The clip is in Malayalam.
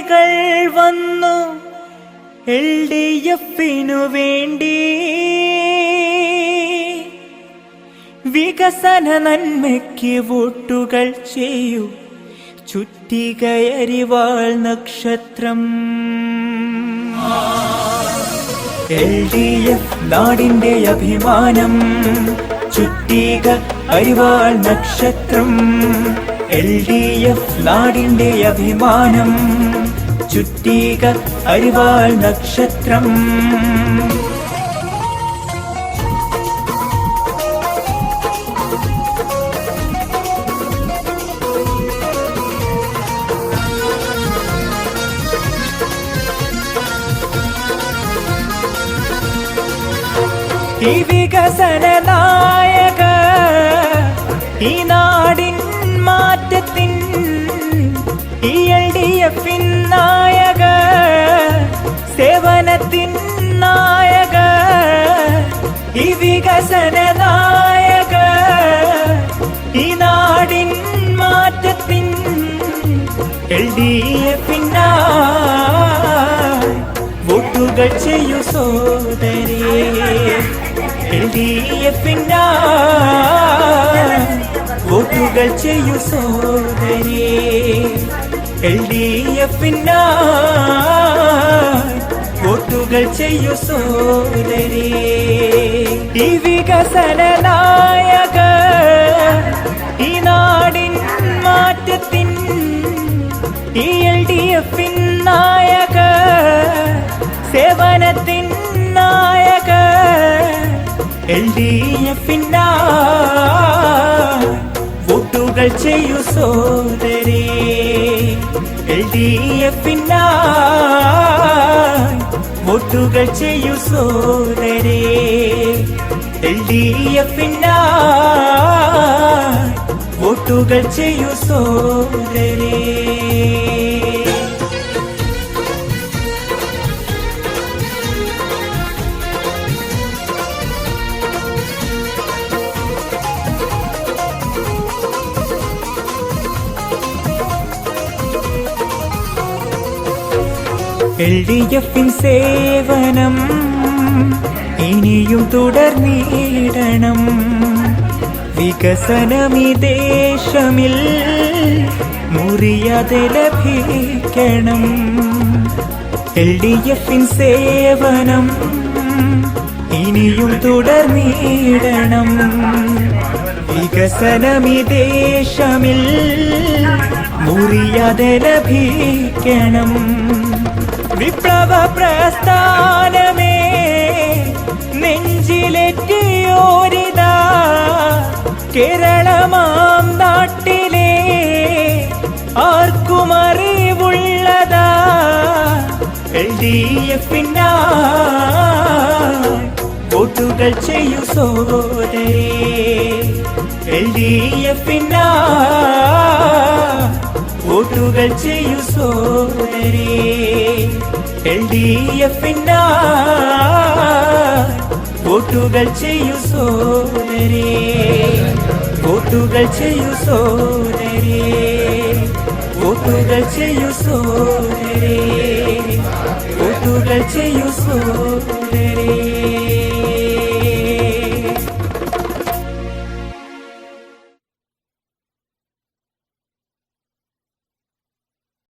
വിളികൾ വന്നു LDF-നു വേണ്ടി. വികസന നന്മയ്ക്ക് വോട്ടുകൾ ചെയ്യൂ, ചുറ്റികയരിവാൾ നക്ഷത്രം. LDF നാടിന്റെ അഭിമാനം, ചുറ്റിക അരിവാൾ നക്ഷത്രം. LDF നാടിന്റെ അഭിമാനം, ചുറ്റിക അരിവാൾ നക്ഷത്രം. ഈ വികസന നായക, ഈ നാടിൻ മാറ്റത്തിൻ, ഈ LDF-ൻ നായക, സേവനത്തിൻ നായക. ഈ വികസന നായക, ഈ നാടിൻ മാറ്റത്തിൻ, LDF-ൻ വോട്ടുകൾ ചെയ്യൂ സോദരേ. LDF-ൻ വോട്ടുകൾ ചെയ്യൂ സോദരേ. LDF-ൻ വോട്ടുകൾ ചെയ്യൂ സോദരേ. ഈ വികസന നായക, ഈ നാടിൻ മാറ്റത്തിൻ, ഈ LDF-ൻ നായക, സേവനത്തിൻ നായക. LDF-ൻ വോട്ടുകൾ ചെയ്യൂ സോദരേ. LDF-ൻ വോട്ടുകൾ ചെയ്യൂ സോദരേ. LDF-ൻ വോട്ടുകൾ ചെയ്യൂ സോദരേ. LDF-ൻ സേവനം ഇനിയും തുടർന്നിടണം. വികസനമീ ദേശമിൽ മുറിയാതെ ലഭിക്കണം. LDF-ൻ സേവനം ഇനിയും തുടർന്നിടണം. വികസനമീ ദേശമിൽ മുറിയാതെ ലഭിക്കണം. വിപ്ലവ പ്രസ്ഥാനമേ നെഞ്ചിലെത്തിയോരിതാ, കേരളമാം നാട്ടിലെ ആർക്കും അറിവുള്ളതാ. LDF-ൻ വോട്ടുകൾ ചെയ്യൂ സോദരേ. LDF-ൻ വോട്ടുകൾ ചെയ്യൂ സോദരേ. LDF-ൻ വോട്ടുകൾ ചെയ്യൂ സോദരേ. വോട്ടുകൾ ചെയ്യൂ സോദരേ. വോട്ടുകൾ ചെയ്യൂ സോദരേ. വോട്ടുകൾ ചെയ്യൂ സോദരേ.